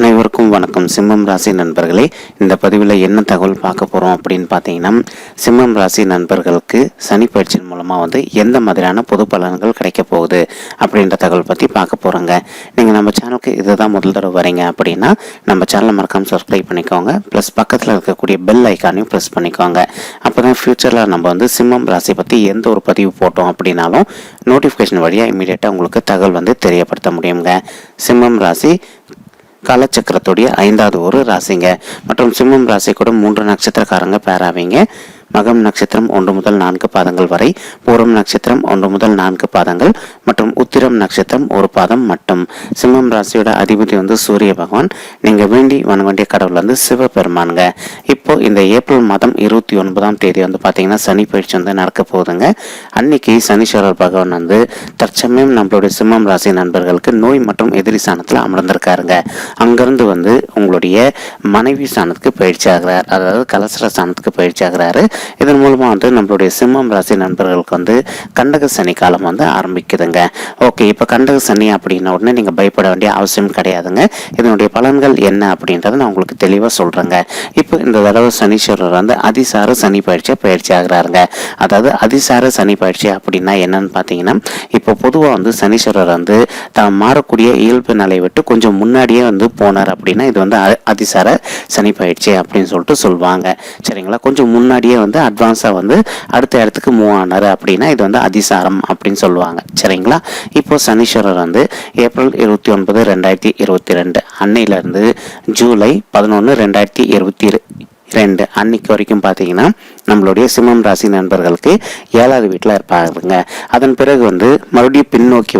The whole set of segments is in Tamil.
அனைவருக்கும் வணக்கம். சிம்மம் ராசி நண்பர்களே, இந்த பதிவில் என்ன தகவல் பார்க்க போகிறோம் அப்படின்னு பார்த்தீங்கன்னா, சிம்மம் ராசி நண்பர்களுக்கு சனி பயிற்சியின் மூலமாக எந்த மாதிரியான பொது பலன்கள் கிடைக்க போகுது அப்படின்ற தகவல் பற்றி பார்க்க போகிறோங்க. நீங்கள் நம்ம சேனலுக்கு இதுதான் முதல் தடவை வரீங்க அப்படின்னா நம்ம சேனலை மறக்காமல் சப்ஸ்கிரைப் பண்ணிக்கோங்க. ப்ளஸ் பக்கத்தில் இருக்கக்கூடிய பெல் ஐக்கானையும் ப்ரெஸ் பண்ணிக்கோங்க. அப்போ தான் ஃப்யூச்சரில் நம்ம சிம்மம் ராசி பற்றி எந்த ஒரு பதிவு போட்டோம் அப்படின்னாலும் நோட்டிஃபிகேஷன் வழியாக இமீடியட்டாக உங்களுக்கு தகவல் தெரியப்படுத்த முடியுங்க. சிம்மம் ராசி காலச்சக்கரத்துடைய 5வது ஒரு ராசிங்க. மற்றும் சிம்மம் ராசி கூட 3 நட்சத்திரக்காரங்க பேராவீங்க. மகம் நட்சத்திரம் 1 முதல் 4 பாதங்கள் வரை, பூரம் நட்சத்திரம் 1 முதல் 4 பாதங்கள் மற்றும் உத்திரம் நட்சத்திரம் 1 பாதம் மட்டும். சிம்மம் ராசியோட அதிபதி சூரிய பகவான். நீங்க வேண்டி வணங்கிய கடவுள் சிவபெருமானுங்க. இப்போ இந்த ஏப்ரல் மாதம் 29ஆம் தேதி பாத்தீங்கன்னா சனி பயிற்சி நடக்க போகுதுங்க. அன்னைக்கு சனீஸ்வரர் பகவான் தற்சமயம் நம்மளுடைய சிம்மம் ராசி நண்பர்களுக்கு நோய் மற்றும் எதிரி ஸ்தானத்துல அமர்ந்திருக்காருங்க. அங்கிருந்து உங்களுடைய மனைவி ஸ்தானத்துக்கு பயிற்சி ஆகிறார், அதாவது கலசர ஸ்தானத்துக்கு பயிற்சி ஆகிறாரு. இதன் மூலமா நம்மளுடைய சிம்மம் ராசி நண்பர்களுக்கு கண்டக சனி காலம் ஆரம்பிக்குதுங்க. ஓகே, இப்ப கண்டக சனி அப்படின்ன உடனே நீங்க பயப்பட வேண்டிய அவசியம் கிடையாதுங்க. இதனுடைய பலன்கள் என்ன அப்படின்றத நான் உங்களுக்கு தெளிவா சொல்றேங்க. இப்போ இந்த தடவை சனீஸ்வரர் அதிசார சனி பயிற்சி ஆகிறாருங்க. அதாவது அதிசார சனி பயிற்சி அப்படின்னா என்னன்னு பாத்தீங்கன்னா, இப்போ பொதுவா சனீஸ்வரர் தான் மாறக்கூடிய இயல்பு நிலையை விட்டு கொஞ்சம் முன்னாடியே போனார் அப்படின்னா இது அதிசார சனி பயிற்சி அப்படின்னு சொல்லிட்டு சொல்லுவாங்க. சரிங்களா? கொஞ்சம் முன்னாடியே அட்வான்ஸா அடுத்த இடத்துக்கு மூவ் ஆனாரு அப்படின்னா இது அதிசாரம் அப்படின்னு சொல்லுவாங்க. சரிங்களா? இப்போ சனீஸ்வரர் ஏப்ரல் 29, 2022 அன்னையில இருந்து ஜூலை 11, 2022 அன்னைக்கு வரைக்கும் பார்த்தீங்கன்னா நம்மளுடைய சிம்மம் ராசி நண்பர்களுக்கு 7வது வீட்டில் இருப்பாருங்க. அதன் பிறகு மறுபடியும் பின்னோக்கி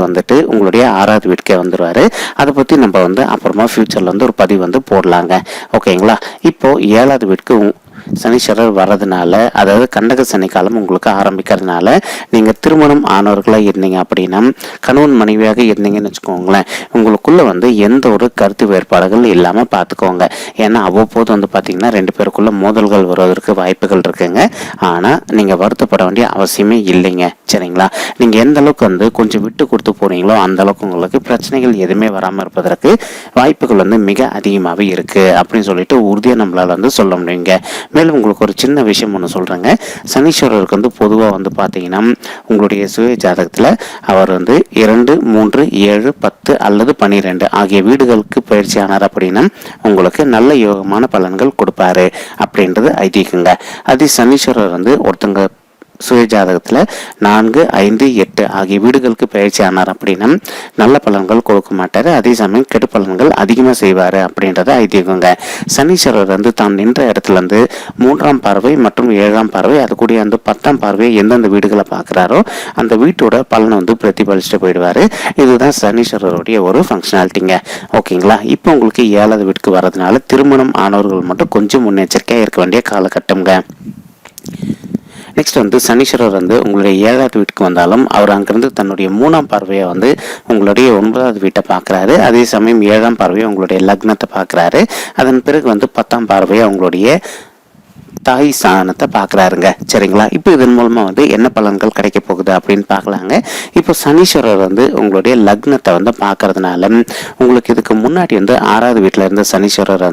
உங்களுடைய 6வது வீட்டுக்கே வந்துடுவாரு. அதை பற்றி நம்ம அப்புறமா ஃபியூச்சர்ல ஒரு பதிவு போடலாங்க. ஓகேங்களா? இப்போ 7வது வீட்டுக்கு சனீஸ்வரர் வர்றதுனால, அதாவது கண்டக சனி காலம் உங்களுக்கு ஆரம்பிக்கிறதுனால, நீங்க திருமணம் ஆனவர்களாக இருந்தீங்க அப்படின்னா, கணவன் மனைவியாக இருந்தீங்கன்னு வச்சுக்கோங்களேன், உங்களுக்குள்ள எந்த ஒரு கருத்து வேறுபாடுகள் இல்லாம பார்த்துக்கோங்க. ஏன்னா அவ்வப்போது பார்த்தீங்கன்னா 2 பேருக்குள்ள மோதல்கள் வருவதற்கு வாய்ப்புகள் இருக்குங்க. ஆனா நீங்க வருத்தப்பட வேண்டிய அவசியமே இல்லைங்க. சரிங்களா? நீங்க எந்த அளவுக்கு கொஞ்சம் விட்டு கொடுத்து போறீங்களோ அந்த அளவுக்கு உங்களுக்கு பிரச்சனைகள் எதுவுமே வராம இருப்பதற்கு வாய்ப்புகள் மிக அதிகமாகவே இருக்கு அப்படின்னு சொல்லிட்டு உறுதியா நம்மளால சொல்ல முடியுங்க. மேலும் உங்களுக்கு ஒரு சின்ன விஷயம் ஒன்று சொல்றேங்க. சனீஸ்வரருக்கு பொதுவாக பார்த்தீங்கன்னா உங்களுடைய சுய ஜாதகத்தில் அவர் 2, 3, 7, 10 அல்லது 12 ஆகிய வீடுகளுக்கு பயிற்சி ஆனார் அப்படின்னா உங்களுக்கு நல்ல யோகமான பலன்கள் கொடுப்பாரு அப்படின்றது ஐதீகங்க. அது சனீஸ்வரர் ஒருத்தங்க சுய ஜாதகத்துல 4, 5, 8 ஆகிய வீடுகளுக்கு பயிற்சி ஆனார் அப்படின்னா நல்ல பலன்கள் கொடுக்க மாட்டாரு. அதே சமயம் கெடு பலன்கள் அதிகமா செய்வாரு அப்படின்றத ஐதீகங்க. சனீஸ்வரர் தான் நின்ற இடத்துல 3ஆம் பார்வை மற்றும் 7ஆம் பார்வை, அது கூட 10ஆம் பார்வை எந்தெந்த வீடுகளை பார்க்கிறாரோ அந்த வீட்டோட பலனை பிரதிபலிச்சுட்டு போயிடுவாரு. இதுதான் சனீஸ்வரருடைய ஒரு ஃபங்க்ஷனாலிட்டிங்க. ஓகேங்களா? இப்போ உங்களுக்கு 7வது வீட்டுக்கு வர்றதுனால திருமணம் ஆனவர்கள் மட்டும் கொஞ்சம் முன்னெச்சரிக்கையா இருக்க வேண்டிய காலகட்டம்ங்க. நெக்ஸ்ட் சனீஸ்வரர் உங்களுடைய 7வது வீட்டுக்கு வந்தாலும் அவர் அங்கிருந்து தன்னுடைய 3ஆம் பார்வையை உங்களுடைய 9வது வீட்டை பார்க்குறாரு. அதே சமயம் 7ஆம் பார்வையை உங்களுடைய லக்னத்தை பார்க்குறாரு. அதன் பிறகு 10ஆம் பார்வையை உங்களுடைய தாய் ஸ்தானத்தை பார்க்குறாருங்க. சரிங்களா? இப்போ இதன் மூலமா என்ன பலன்கள் கிடைக்க போகுது அப்படின்னு பார்க்கலாங்க. இப்போ சனீஸ்வரர் உங்களுடைய லக்னத்தை பார்க்கறதுனால உங்களுக்கு இதுக்கு முன்னாடி 6வது வீட்டில் இருந்த சனீஸ்வரர்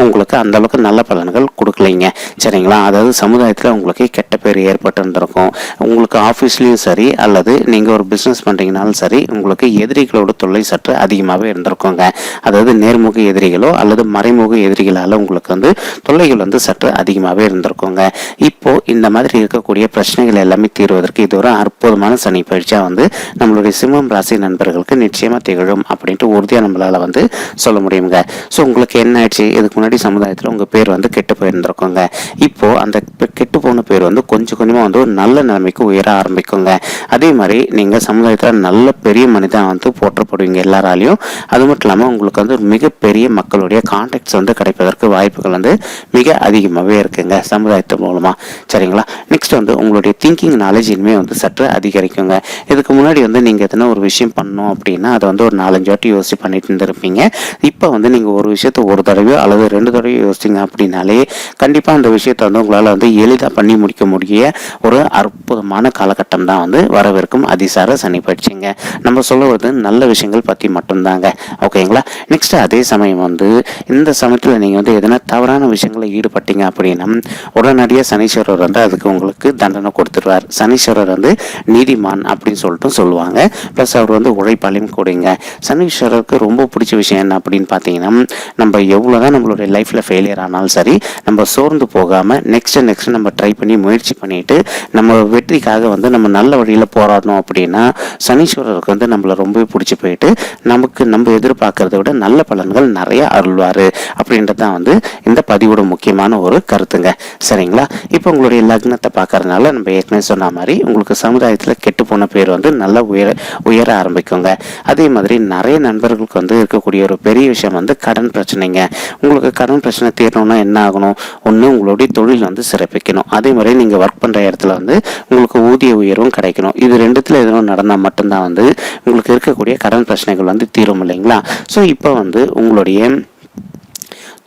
உங்களுக்கு அந்த அளவுக்கு நல்ல பலன்கள் கொடுக்கலைங்க. சரிங்களா? அதாவது சமுதாயத்தில் உங்களுக்கு கெட்ட பேர் ஏற்பட்டு இருந்திருக்கும். உங்களுக்கு ஆஃபீஸ்லேயும் சரி அல்லது நீங்கள் ஒரு பிஸ்னஸ் பண்ணுறீங்கனாலும் சரி உங்களுக்கு எதிரிகளோட தொல்லை சற்று அதிகமாகவே இருந்திருக்குங்க. அதாவது நேர்முக எதிரிகளோ அல்லது மறைமுக எதிரிகளால் உங்களுக்கு தொல்லைகள் சற்று அதிகமாக இருந்திருக்குங்க. இப்போ இந்த மாதிரி இருக்கக்கூடிய பிரச்சனைகள் எல்லாமே தீர்வதற்கு இது ஒரு அற்புதமான சனி பயிற்சியா நம்மளுடைய சிம்மம் ராசி நண்பர்களுக்கு நிச்சயமா திகழும் அப்படின்ட்டு உறுதியா நம்மளால சொல்ல முடியுங்க. ஸோ உங்களுக்கு என்ன ஆயிடுச்சு, இதுக்கு முன்னாடி சமுதாயத்தில் உங்க பேர் கெட்டு போயிருந்திருக்குங்க. இப்போ அந்த கெட்டு போன பேர் கொஞ்சம் கொஞ்சமா ஒரு நல்ல நிலைமைக்கு உயர ஆரம்பிக்குங்க. அதே மாதிரி நீங்க சமுதாயத்தில் நல்ல பெரிய மனிதன் போற்றப்படுவீங்க எல்லாராலையும். அது மட்டும் இல்லாம உங்களுக்கு மிகப்பெரிய மக்களுடைய கான்டாக்ட்ஸ் கிடைப்பதற்கு வாய்ப்புகள் மிக அதிகமாகவே இருக்கு. இருக்குங்க சமுதாயத்து மூலமாக. சரிங்களா? நெக்ஸ்ட் வந்து உங்களுடைய திங்கிங் நாலேஜ் இனிமேல் வந்து சற்று அதிகரிக்குங்க. இதுக்கு முன்னாடி வந்து நீங்கள் எதனா ஒரு விஷயம் பண்ணணும் அப்படின்னா அதை வந்து ஒரு 4-5 வாட்டி யோசிச்சு பண்ணிட்டு இருந்திருப்பீங்க. இப்போ வந்து நீங்கள் ஒரு விஷயத்தை ஒரு தடவையோ அல்லது 2 தடவையோ யோசிச்சிங்க அப்படின்னாலே கண்டிப்பாக அந்த விஷயத்தை வந்து உங்களால் வந்து எளிதாக பண்ணி முடிக்க முடிய ஒரு அற்புதமான காலகட்டம் தான் வந்து வரவிருக்கும் அதிசார சனி பயிற்சிங்க. நம்ம சொல்லுவது நல்ல விஷயங்கள் பற்றி மட்டும்தாங்க. ஓகேங்களா? நெக்ஸ்ட் அதே சமயம் வந்து இந்த சமயத்தில் நீங்கள் வந்து எதனா தவறான விஷயங்களை ஈடுபட்டீங்க அப்படின்னா உடனடியாக சனீஸ்வரர் வந்து அதுக்கு உங்களுக்கு தண்டனை கொடுத்துருவார். சனீஸ்வரர் வந்து நீதிமான் அப்படின்னு சொல்லிட்டு சொல்லுவாங்க. ப்ளஸ் அவர் வந்து உழைப்பாளையும் கூடுங்க. சனீஸ்வரருக்கு ரொம்ப பிடிச்ச விஷயம் என்ன அப்படின்னு பார்த்தீங்கன்னா, நம்ம எவ்வளோதான் நம்மளுடைய லைஃப்பில் ஃபெயிலியர் ஆனாலும் சரி நம்ம சோர்ந்து போகாமல் நெக்ஸ்ட் நம்ம ட்ரை பண்ணி முயற்சி பண்ணிட்டு நம்ம வெற்றிக்காக வந்து நம்ம நல்ல வழியில் போராடணும் அப்படின்னா சனீஸ்வரருக்கு வந்து நம்மளை ரொம்பவே பிடிச்சி போயிட்டு நமக்கு நம்ம எதிர்பார்க்கறத விட நல்ல பலன்கள் நிறைய அருள்வார் அப்படின்றது தான் வந்து இந்த பதிவோட முக்கியமான ஒரு கருத்துங்க. சரிங்களா? இப்போ உங்களுடைய லக்னத்தை பார்க்கறதுனால நம்ம ஏற்கனவே சொன்ன மாதிரி உங்களுக்கு சமுதாயத்தில் கெட்டு போன பேர் வந்து நல்லா உயர ஆரம்பிக்குங்க. அதே மாதிரி நிறைய நண்பர்களுக்கு வந்து இருக்கக்கூடிய ஒரு பெரிய விஷயம் வந்து கடன் பிரச்சனைங்க. உங்களுக்கு கடன் பிரச்சனை தீரணும்னா என்ன ஆகணும்? ஒன்று உங்களுடைய தொழில் வந்து சிறப்பிக்கணும். அதே மாதிரி நீங்கள் ஒர்க் பண்ணுற இடத்துல வந்து உங்களுக்கு ஊதிய உயர்வும் கிடைக்கணும். இது ரெண்டுத்தில் எதுவும் நடந்தால் மட்டும்தான் வந்து உங்களுக்கு இருக்கக்கூடிய கடன் பிரச்சனைகள் வந்து தீரும் இல்லைங்களா? ஸோ இப்போ வந்து உங்களுடைய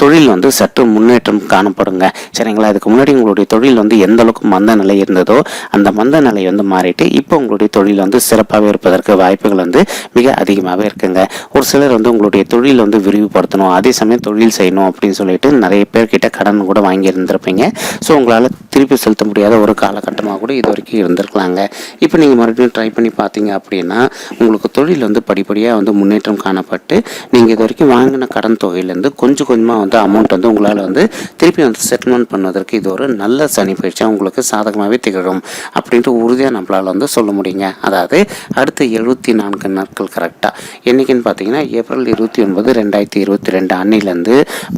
தொழில் வந்து சற்று முன்னேற்றம் காணப்படுங்க. சரிங்களா? இதுக்கு முன்னாடி உங்களுடைய தொழில் வந்து எந்த அளவுக்கு மந்த நிலை இருந்ததோ அந்த மந்த நிலை வந்து மாறிட்டு இப்போ உங்களுடைய தொழில் வந்து சிறப்பாகவே இருப்பதற்கு வாய்ப்புகள் வந்து மிக அதிகமாகவே இருக்குங்க. ஒரு சிலர் வந்து உங்களுடைய தொழில் வந்து விரிவுபடுத்தணும், அதே சமயம் தொழில் செய்யணும் அப்படின்னு சொல்லிட்டு நிறைய பேர்கிட்ட கடன் கூட வாங்கி இருந்திருப்பீங்க. ஸோ உங்களால் திருப்பி செலுத்த முடியாத ஒரு காலகட்டமாக கூட இது வரைக்கும் இருந்திருக்கலாங்க. இப்போ நீங்கள் மறுபடியும் ட்ரை பண்ணி பார்த்தீங்க அப்படின்னா உங்களுக்கு தொழில் வந்து படிப்படியாக வந்து முன்னேற்றம் காணப்பட்டு நீங்கள் இது வரைக்கும் வாங்கின கடன் தொகையிலேருந்து கொஞ்சம் கொஞ்சமாக வந்து அமௌண்ட் வந்து உங்களால் வந்து திருப்பி வந்து செட்டில்மெண்ட் பண்ணுவதற்கு இது ஒரு நல்ல சனி பயிற்சியாக உங்களுக்கு சாதகமாகவே திகழும் அப்படின்ட்டு உறுதியாக நம்மளால் வந்து சொல்ல முடியுங்க. அதாவது அடுத்த 74 நாட்கள் கரெக்டாக என்றைக்குன்னு பார்த்தீங்கன்னா ஏப்ரல் 29, 2022 அன்னிலேருந்து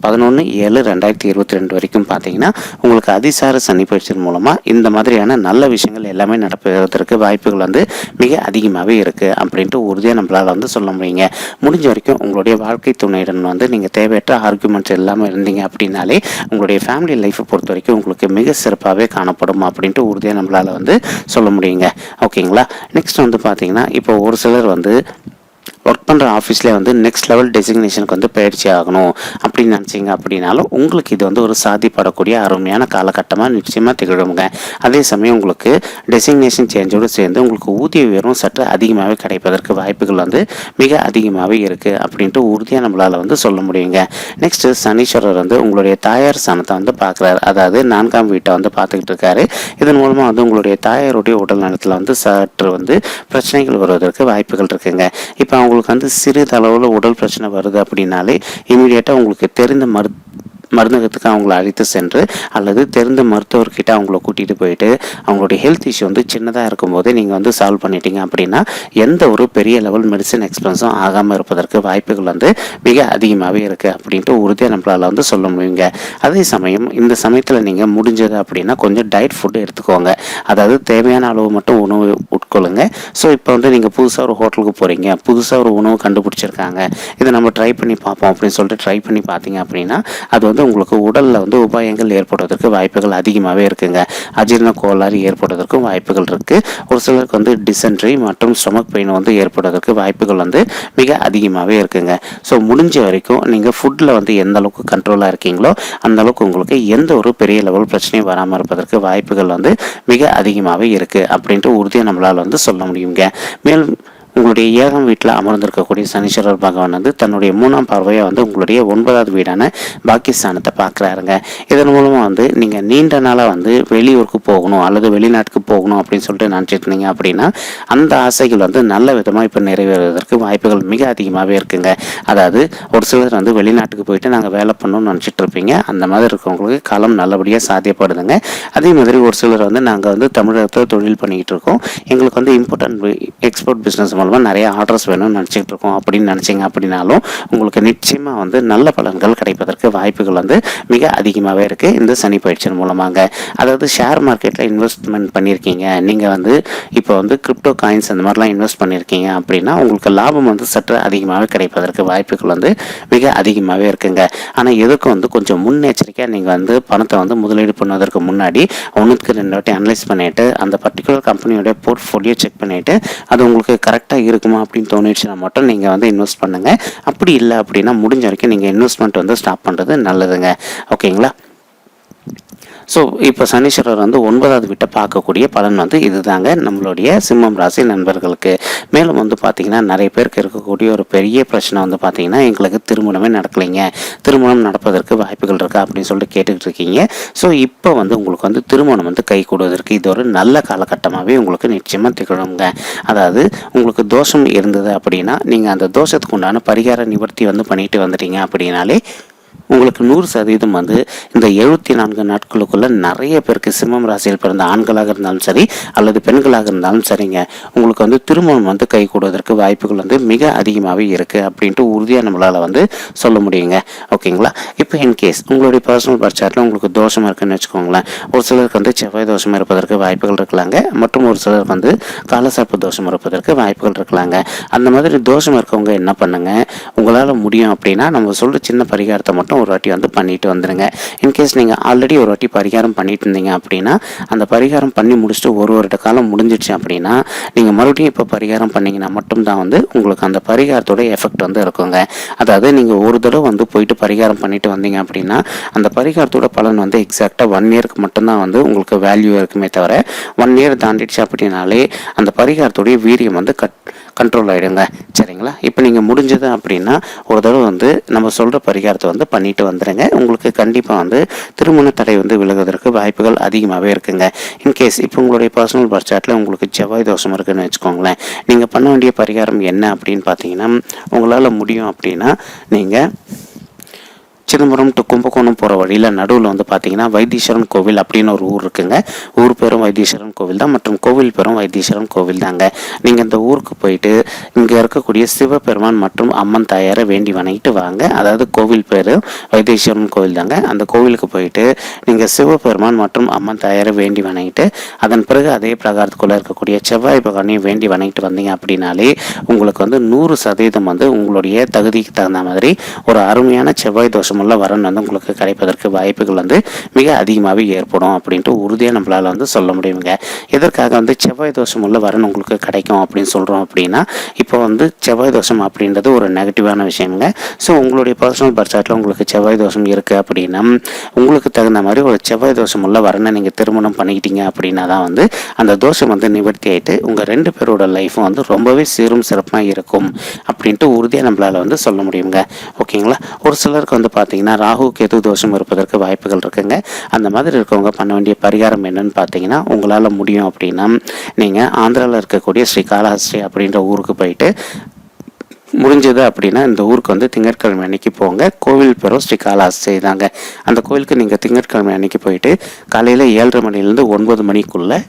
11/7, 2022 வரைக்கும் பார்த்தீங்கன்னா உங்களுக்கு அதிசார சனி பயிற்சியின் மூலமாக இந்த மாதிரியான நல்ல விஷயங்கள் எல்லாமே நடப்பதற்கு வாய்ப்புகள் வந்து மிக அதிகமாகவே இருக்குது அப்படின்ட்டு உறுதியாக நம்மளால் வந்து சொல்ல முடியுங்க. முடிஞ்ச வரைக்கும் உங்களுடைய வாழ்க்கை துணையுடன் வந்து நீங்கள் தேவையற்ற ஆர்குமெண்ட்ஸ் இல்லாமல் இருந்தீங்க அப்படின்னாலே உங்களுடைய ஃபேமிலி லைஃப்பை பொறுத்த வரைக்கும் உங்களுக்கு மிக சிறப்பாகவே காணப்படும் அப்படின்ட்டு உறுதியாக நம்மளால் வந்து சொல்ல முடியுங்க. ஓகேங்களா? நெக்ஸ்ட் வந்து பார்த்தீங்கன்னா இப்போ ஒரு சிலர் வந்து ஒர்க் பண்ணுற ஆஃபீஸ்லேயே வந்து நெக்ஸ்ட் லெவல் டெசிக்னேஷனுக்கு வந்து பயிற்சி ஆகணும் அப்படின்னு நினச்சிங்க அப்படின்னாலும் உங்களுக்கு இது வந்து ஒரு சாத்தியப்படக்கூடிய அருமையான காலகட்டமாக நிச்சயமாக திகழுங்க. அதே சமயம் உங்களுக்கு டெசிக்னேஷன் சேஞ்சோடு சேர்ந்து உங்களுக்கு ஊதிய உயர்வும் சற்று அதிகமாகவே கிடைப்பதற்கு வாய்ப்புகள் வந்து மிக அதிகமாகவே இருக்குது அப்படின்ட்டு உறுதியாக நம்மளால் வந்து சொல்ல முடியுங்க. நெக்ஸ்ட்டு சனீஸ்வரர் வந்து உங்களுடைய தாயார் ஸ்தானத்தை வந்து பார்க்குறாரு, அதாவது 4ஆம் வீட்டை வந்து பார்த்துக்கிட்டு இருக்காரு. இதன் மூலமாக வந்து உங்களுடைய தாயாருடைய உடல் நலத்தில் வந்து சற்று வந்து பிரச்சனைகள் வருவதற்கு வாய்ப்புகள் இருக்குங்க. இப்போ அவங்களுக்கு வந்து சிறிதளவில் உடல் பிரச்சனை வருது அப்படின்னாலே இமீடியட்டாக உங்களுக்கு தெரிந்த மருந்தகத்துக்கு அவங்கள அழைத்து சென்று அல்லது தெரிந்த மருத்துவர்கிட்ட அவங்கள கூட்டிகிட்டு போயிட்டு அவங்களுடைய ஹெல்த் இஷ்யூ வந்து சின்னதாக இருக்கும்போதே நீங்கள் வந்து சால்வ் பண்ணிட்டீங்க அப்படின்னா எந்த ஒரு பெரிய லெவல் மெடிசன் எக்ஸ்பென்ஸும் ஆகாமல் இருப்பதற்கு வாய்ப்புகள் வந்து மிக அதிகமாகவே இருக்குது அப்படின்ட்டு உறுதியாக நம்மளால் வந்து சொல்ல முடியுங்க. அதே சமயம் இந்த சமயத்தில் நீங்கள் முடிஞ்சது அப்படின்னா கொஞ்சம் டயட் ஃபுட்டு எடுத்துக்கோங்க. அதாவது தேவையான அளவு மட்டும் உணவு உட்கொள்ளுங்க. ஸோ இப்போ வந்து நீங்கள் புதுசாக ஒரு ஹோட்டலுக்கு போகிறீங்க, புதுசாக ஒரு உணவு கண்டுபிடிச்சிருக்காங்க, இதை நம்ம ட்ரை பண்ணி பார்ப்போம் அப்படின்னு சொல்லிட்டு ட்ரை பண்ணி பார்த்தீங்க அப்படின்னா அது வந்து உங்களுக்கு உடலில் வந்து உபாயங்கள் ஏற்படுவதற்கு வாய்ப்புகள் அதிகமாகவே இருக்குங்க. அஜீரண கோளாறு ஏற்படுவதற்கும் வாய்ப்புகள் இருக்குது. ஒரு சிலருக்கு வந்து டிசென்ட்ரி மற்றும் ஸ்டொமக் பெயின் வந்து ஏற்படுவதற்கு வாய்ப்புகள் வந்து மிக அதிகமாகவே இருக்குங்க. ஸோ முடிஞ்ச வரைக்கும் நீங்கள் ஃபுட்டில் வந்து எந்த அளவுக்கு கண்ட்ரோலாக இருக்கீங்களோ அந்த அளவுக்கு உங்களுக்கு எந்த ஒரு பெரிய லெவல் பிரச்சனையும் வராமல் இருப்பதற்கு வாய்ப்புகள் வந்து மிக அதிகமாகவே இருக்குது அப்படின்ட்டு உறுதியாக நம்மளால் வந்து சொல்ல முடியுங்க. மேலும் உங்களுடைய 7ஆம் வீட்டில் அமர்ந்திருக்கக்கூடிய சனீஸ்வரர் பகவான் வந்து தன்னுடைய 3ஆம் பார்வையை வந்து உங்களுடைய 9வது வீடான பாக்கியஸ்தானத்தை பார்க்குறாருங்க. இதன் மூலமாக வந்து நீங்கள் நீண்ட நாளாக வந்து வெளியூருக்கு போகணும் அல்லது வெளிநாட்டுக்கு போகணும் அப்படின்னு சொல்லிட்டு நினச்சிட்டு இருந்தீங்க அப்படின்னா அந்த ஆசைகள் வந்து நல்ல விதமாக இப்போ நிறைவேறுவதற்கு வாய்ப்புகள் மிக அதிகமாகவே இருக்குங்க. அதாவது ஒரு சிலர் வந்து வெளிநாட்டுக்கு போயிட்டு நாங்கள் வேலை பண்ணணும்னு நினச்சிட்டு இருப்பீங்க. அந்த மாதிரி இருக்கவங்களுக்கு காலம் நல்லபடியாக சாத்தியப்படுதுங்க. அதே மாதிரி ஒரு சிலர் வந்து நாங்கள் வந்து தமிழகத்தில் தொழில் பண்ணிக்கிட்டு இருக்கோம், எங்களுக்கு வந்து இம்போர்ட் அண்ட் எக்ஸ்போர்ட் பிஸ்னஸ் மூலமாக மூலமாக நிறைய ஆர்டர்ஸ் வேணும்னு நினச்சிக்கிட்டு இருக்கோம் அப்படின்னு நினச்சிங்க அப்படின்னாலும் உங்களுக்கு நிச்சயமாக வந்து நல்ல பலன்கள் கிடைப்பதற்கு வாய்ப்புகள் வந்து மிக அதிகமாகவே இருக்குது இந்த சனி பயிற்சியின் மூலமாக. அதாவது ஷேர் மார்க்கெட்டில் இன்வெஸ்ட்மெண்ட் பண்ணியிருக்கீங்க, நீங்கள் வந்து இப்போ வந்து கிரிப்டோ காயின்ஸ் அந்த மாதிரிலாம் இன்வெஸ்ட் பண்ணியிருக்கீங்க அப்படின்னா உங்களுக்கு லாபம் வந்து சற்று அதிகமாகவே கிடைப்பதற்கு வாய்ப்புகள் வந்து மிக அதிகமாகவே இருக்குங்க. ஆனால் எதுக்கும் வந்து கொஞ்சம் முன்னெச்சரிக்கையாக நீங்கள் வந்து பணத்தை வந்து முதலீடு பண்ணுவதற்கு முன்னாடி 1-2 வாட்டி அனலைஸ் பண்ணிவிட்டு அந்த பர்டிகுலர் கம்பெனியோட போர்ட்ஃபோலியோ செக் பண்ணிவிட்டு அது உங்களுக்கு கரெக்டாக இருக்குமா அப்படின்னு தோணிடுச்சுன்னா மட்டும் நீங்கள் வந்து இன்வெஸ்ட் பண்ணுங்கள். அப்படி இல்லை அப்படின்னா முடிஞ்ச வரைக்கும் நீங்கள் இன்வெஸ்ட்மெண்ட் வந்து ஸ்டாப் பண்ணுறது நல்லதுங்க. ஓகேங்களா? ஸோ இப்போ சனீஸ்வரர் வந்து 9வது வீட்டை பார்க்கக்கூடிய பலன் வந்து இதுதாங்க நம்மளுடைய சிம்மம் ராசி நண்பர்களுக்கு. மேலும் வந்து பார்த்திங்கன்னா நிறைய பேருக்கு இருக்கக்கூடிய ஒரு பெரிய பிரச்சனை வந்து பார்த்திங்கன்னா எங்களுக்கு திருமணமே நடக்கலைங்க, திருமணம் நடப்பதற்கு வாய்ப்புகள் இருக்கா அப்படின்னு சொல்லிட்டு கேட்டுக்கிட்டு இருக்கீங்க. ஸோ இப்போ வந்து உங்களுக்கு வந்து திருமணம் வந்து கை கூடுவதற்கு இது ஒரு நல்ல காலகட்டமாகவே உங்களுக்கு நிச்சயமாக திகழுங்க. அதாவது உங்களுக்கு தோஷம் இருந்தது அப்படின்னா நீங்கள் அந்த தோஷத்துக்கு உண்டான பரிகார நிவர்த்தி வந்து பண்ணிட்டு வந்துட்டீங்க அப்படின்னாலே உங்களுக்கு 100% வந்து இந்த 74 நாட்களுக்குள்ள நிறைய பேருக்கு சிம்மம் ராசியில் பிறந்த ஆண்களாக இருந்தாலும் சரி அல்லது பெண்களாக இருந்தாலும் சரிங்க, உங்களுக்கு வந்து திருமணம் வந்து கை கூடுவதற்கு வாய்ப்புகள் வந்து மிக அதிகமாகவே இருக்குது அப்படின்ட்டு உறுதியாக நம்மளால் வந்து சொல்ல முடியுங்க. ஓகேங்களா? இப்போ இன்கேஸ் உங்களுடைய பர்சனல் பர்த் உங்களுக்கு தோஷம் இருக்குன்னு வச்சுக்கோங்களேன். ஒரு சிலருக்கு வந்து செவ்வாய் தோஷம் இருப்பதற்கு வாய்ப்புகள் இருக்கலாங்க, மற்றும் ஒரு சிலருக்கு வந்து காலசர்ப்ப தோஷம் இருப்பதற்கு வாய்ப்புகள் இருக்கலாங்க. அந்த மாதிரி தோஷம் இருக்கவங்க என்ன பண்ணுங்க, உங்களால் முடியும் அப்படின்னா நம்ம சொல்கிற சின்ன பரிகாரத்தை மட்டும் ஒரு வாட்டி வந்து பண்ணிட்டு வந்துடுங்க. இன்கேஸ் நீங்கள் ஆல்ரெடி ஒரு வாட்டி பரிகாரம் பண்ணிட்டு இருந்தீங்க அப்படின்னா அந்த பரிகாரம் பண்ணி முடிச்சுட்டு 1 வருட காலம் முடிஞ்சிடுச்சு அப்படின்னா நீங்கள் மறுபடியும் இப்போ பரிகாரம் பண்ணிங்கன்னா மட்டும்தான் வந்து உங்களுக்கு அந்த பரிகாரத்தோட எஃபெக்ட் வந்து இருக்குங்க. அதாவது நீங்கள் ஒரு தடவை வந்து போயிட்டு பரிகாரம் பண்ணிட்டு வந்தீங்க அப்படின்னா அந்த பரிகாரத்தோட பலன் வந்து எக்ஸாக்டாக 1 இயருக்கு மட்டும்தான் வந்து உங்களுக்கு வேல்யூ இருக்குமே தவிர 1 இயர் தாண்டிடுச்சு அப்படின்னாலே அந்த பரிகாரத்தோடைய வீரியம் வந்து கண்ட்ரோல் ஆகிடுங்க. சரிங்களா? இப்போ நீங்கள் முடிஞ்சது அப்படின்னா ஒரு தடவை வந்து நம்ம சொல்கிற பரிகாரத்தை வந்து பண்ணிட்டு வந்துடுங்க. உங்களுக்கு கண்டிப்பாக வந்து திருமண தடை வந்து விலகுவதற்கு வாய்ப்புகள் அதிகமாகவே இருக்குங்க. இன்கேஸ் இப்போ உங்களுடைய பர்சனல் பர்த் சார்ட்டில் உங்களுக்கு செவ்வாய் தோஷம் இருக்குன்னு வச்சுக்கோங்களேன், நீங்கள் பண்ண வேண்டிய பரிகாரம் என்ன அப்படின்னு பார்த்தீங்கன்னா, உங்களால் முடியும் அப்படின்னா நீங்கள் சிதம்பரம் டு கும்பகோணம் போகிற வழியில் நடுவில் வந்து பார்த்தீங்கன்னா வைத்தீஸ்வரன் கோவில் அப்படின்னு ஒரு ஊர் இருக்குங்க. ஊர் பேரும் வைத்தீஸ்வரன் கோவில் தான் மற்றும் கோவில் பேரும் வைத்தீஸ்வரன் கோவில் தாங்க. நீங்கள் இந்த ஊருக்கு போயிட்டு இங்கே இருக்கக்கூடிய சிவபெருமான் மற்றும் அம்மன் தாயாரை வேண்டி வணங்கிட்டு வாங்க. அதாவது கோவில் பேர் வைத்தீஸ்வரன் கோவில் தாங்க. அந்த கோவிலுக்கு போயிட்டு நீங்கள் சிவபெருமான் மற்றும் அம்மன் தாயாரை வேண்டி வணங்கிட்டு அதன் பிறகு அதே பிரகாரத்துக்குள்ளே இருக்கக்கூடிய செவ்வாய் பகவானையும் வேண்டி வணங்கிட்டு வந்தீங்க அப்படின்னாலே உங்களுக்கு வந்து 100% வந்து உங்களுடைய தகுதிக்கு தகுந்த மாதிரி ஒரு அருமையான செவ்வாய் தோஷம் வரன் வந்து உங்களுக்கு கிடைப்பதற்கு வாய்ப்புகள் வந்து மிக அதிகமாகவே ஏற்படும் அப்படின்ட்டு உறுதியாக நம்மளால் வந்து சொல்ல முடியுங்க. எதற்காக வந்து செவ்வாய் தோஷம் உள்ள வரன் உங்களுக்கு கிடைக்கும் அப்படின்னு சொல்கிறோம் அப்படின்னா, இப்போ வந்து செவ்வாய் தோஷம் அப்படின்றது ஒரு நெகட்டிவான விஷயங்க. ஸோ உங்களுடைய பர்சனல் பர்த் சார்ட்டில் உங்களுக்கு செவ்வாய் தோஷம் இருக்குது அப்படின்னா உங்களுக்கு தகுந்த மாதிரி ஒரு செவ்வாய் தோஷம் உள்ள வரனை நீங்கள் திருமணம் பண்ணிக்கிட்டீங்க அப்படின்னா தான் வந்து அந்த தோஷம் வந்து நிவர்த்தி ஆகிட்டு உங்கள் 2 பேரோட லைஃப்பும் வந்து ரொம்பவே சீரும் சிறப்பாக இருக்கும் அப்படின்ட்டு உறுதியாக நம்மளால் வந்து சொல்ல முடியுங்க. ஓகேங்களா? ஒரு சிலருக்கு வந்து பார்த்தீங்கன்னா ராகு கேது தோஷம் இருப்பதற்கு வாய்ப்புகள் இருக்குங்க. அந்த மாதிரி இருக்கவங்க பண்ண வேண்டிய பரிகாரம் என்னன்னு பார்த்தீங்கன்னா, உங்களால் முடியும் அப்படின்னா நீங்கள் ஆந்திராவில் இருக்கக்கூடிய ஸ்ரீ காளஹஸ்தி அப்படின்ற ஊருக்கு போயிட்டு முடிஞ்சது அப்படின்னா இந்த ஊருக்கு வந்து திங்கட்கிழமை அன்னைக்கு போங்க. கோவில் பேரும் ஸ்ரீ காளஹஸ்தி தாங்க. அந்த கோவிலுக்கு நீங்கள் திங்கட்கிழமை அன்னைக்கு போயிட்டு காலையில் 7:30 மணிலேருந்து 9 மணிக்குள்ளே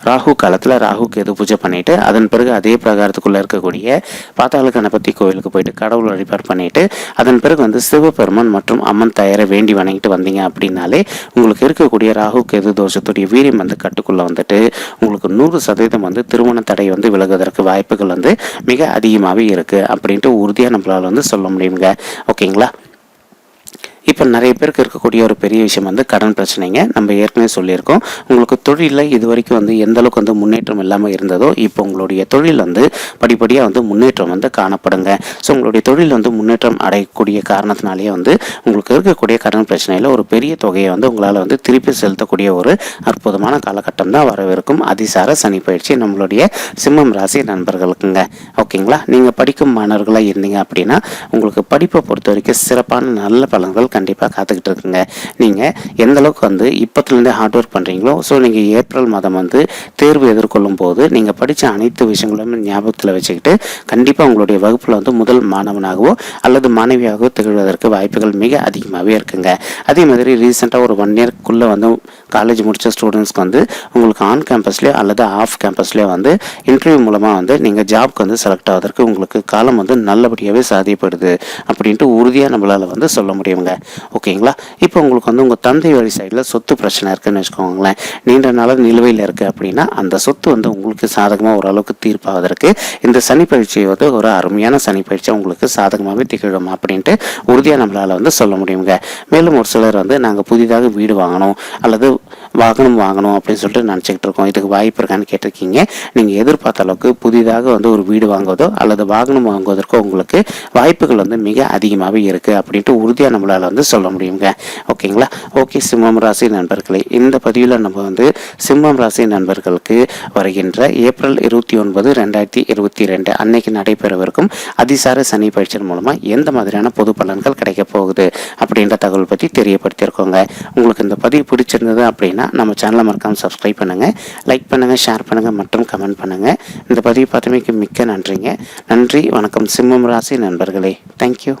ராகு காலத்தில் ராகுக்கு எது பூஜை பண்ணிவிட்டு அதன் பிறகு அதே பிரகாரத்துக்குள்ளே இருக்கக்கூடிய பாத்தாள கணபதி கோவிலுக்கு போயிட்டு கடவுள் வழிபாடு பண்ணிவிட்டு அதன் பிறகு வந்து சிவபெருமான் மற்றும் அம்மன் தாயாரை வேண்டி வணங்கிட்டு வந்தீங்க அப்படின்னாலே உங்களுக்கு இருக்கக்கூடிய ராகுக்கு எது தோஷத்துடைய வீரியம் வந்து கட்டுக்குள்ளே வந்துட்டு உங்களுக்கு 100% வந்து திருமண தடை வந்து விலகுவதற்கு வாய்ப்புகள் வந்து மிக அதிகமாகவே இருக்குது அப்படின்ட்டு உறுதியாக நம்மளால் வந்து சொல்ல முடியுங்க. ஓகேங்களா? இப்போ நிறைய பேருக்கு இருக்கக்கூடிய ஒரு பெரிய விஷயம் வந்து கடன் பிரச்சனைங்க. நம்ம ஏற்கனவே சொல்லியிருக்கோம், உங்களுக்கு தொழிலில் இது வரைக்கும் வந்து எந்த அளவுக்கு வந்து முன்னேற்றம் இல்லாமல் இருந்ததோ இப்போ உங்களுடைய தொழில் வந்து படிப்படியாக வந்து முன்னேற்றம் வந்து காணப்படுங்க. ஸோ உங்களுடைய தொழில் வந்து முன்னேற்றம் அடையக்கூடிய காரணத்தினாலேயே வந்து உங்களுக்கு இருக்கக்கூடிய கடன் பிரச்சனையில் ஒரு பெரிய தொகையை வந்து உங்களால் வந்து திருப்பி செலுத்தக்கூடிய ஒரு அற்புதமான காலகட்டம் தான் வரவிருக்கும் அதிசார சனி பயிற்சி நம்மளுடைய சிம்மம் ராசி நண்பர்களுக்குங்க. ஓகேங்களா? நீங்கள் படிக்கும் மாணவர்களாக இருந்தீங்க அப்படின்னா உங்களுக்கு படிப்பை பொறுத்த வரைக்கும் சிறப்பான நல்ல பலன்கள் கண்டிப்பாக கண்டிப்பாக காத்துக்கிட்டு இருக்குங்க. நீங்கள் எந்த அளவுக்கு வந்து இப்போத்துலேருந்தே ஹார்ட் ஒர்க் பண்ணுறீங்களோ, ஸோ நீங்கள் ஏப்ரல் மாதம் வந்து தேர்வு எதிர்கொள்ளும் போது நீங்கள் படித்த அனைத்து விஷயங்களும் ஞாபகத்தில் வச்சுக்கிட்டு கண்டிப்பாக உங்களுடைய வகுப்பில் வந்து முதல் மாணவனாகவோ அல்லது மாணவியாகவோ திகழ்வதற்கு வாய்ப்புகள் மிக அதிகமாகவே இருக்குங்க. அதே மாதிரி ரீசெண்டாக ஒரு 1 இயர்க்குள்ளே வந்து காலேஜ் முடித்த ஸ்டூடெண்ட்ஸ்க்கு வந்து உங்களுக்கு ஆன் கேம்பஸ்லேயோ அல்லது ஆஃப் கேம்பஸ்லேயோ வந்து இன்டர்வியூ மூலமாக வந்து நீங்கள் ஜாப்க்கு வந்து செலக்ட் ஆவதற்கு உங்களுக்கு காலம் வந்து நல்லபடியாகவே சாத்தியப்படுது அப்படின்ட்டு உறுதியாக நம்மளால் வந்து சொல்ல முடியுங்க. ஓகேங்களா? இப்போ உங்களுக்கு வந்து உங்கள் தந்தை வழி சைடில் சொத்து பிரச்சனை இருக்குன்னு வச்சுக்கோங்களேன். நீண்ட நாளாக நிலுவையில் இருக்குது அப்படின்னா அந்த சொத்து வந்து உங்களுக்கு சாதகமாக ஓரளவுக்கு தீர்ப்பாவதற்கு இந்த சனி பயிற்சி வந்து ஒரு அருமையான சனி பயிற்சியாக உங்களுக்கு சாதகமாகவே திகழும் அப்படின்ட்டு உறுதியாக நம்மளால் வந்து சொல்ல முடியுங்க. மேலும் ஒரு சிலர் வந்து நாங்கள் புதிதாக வீடு வாங்கணும் அல்லது வாகனம் வாங்கணும் அப்படின்னு சொல்லிட்டு நினச்சிக்கிட்டு இருக்கோம், இதுக்கு வாய்ப்பு இருக்கான்னு கேட்டிருக்கீங்க. நீங்கள் எதிர்பார்த்த அளவுக்கு புதிதாக வந்து ஒரு வீடு வாங்குவதோ அல்லது வாகனம் வாங்குவதற்கோ உங்களுக்கு வாய்ப்புகள் வந்து மிக அதிகமாகவே இருக்குது அப்படின்ட்டு உறுதியாக நம்மளால் வந்து சொல்ல முடியுங்க. ஓகேங்களா? ஓகே சிம்மம் ராசி நண்பர்களே, இந்த பதிவில் நம்ம வந்து சிம்மம் ராசி நண்பர்களுக்கு வருகின்ற ஏப்ரல் 29, 2022 அன்னைக்கு நடைபெறவிருக்கும் அதிசார சனி பயிற்சியின் மூலமாக எந்த மாதிரியான பொது பலன்கள் கிடைக்க போகுது அப்படின்ற தகவல் பற்றி தெரியப்படுத்தியிருக்கோங்க. உங்களுக்கு இந்த பதிவு பிடிச்சிருந்தது அப்படின்னா நம்ம சேனலை மறக்காமல் சப்ஸ்கிரைப் பண்ணுங்கள், லைக் பண்ணுங்கள், ஷேர் பண்ணுங்கள் மற்றும் கமெண்ட் பண்ணுங்கள். இந்த பதிவு பார்த்தமைக்கு மிக்க நன்றிங்க. நன்றி, வணக்கம் சிம்மம் ராசி நண்பர்களே. தேங்க்யூ.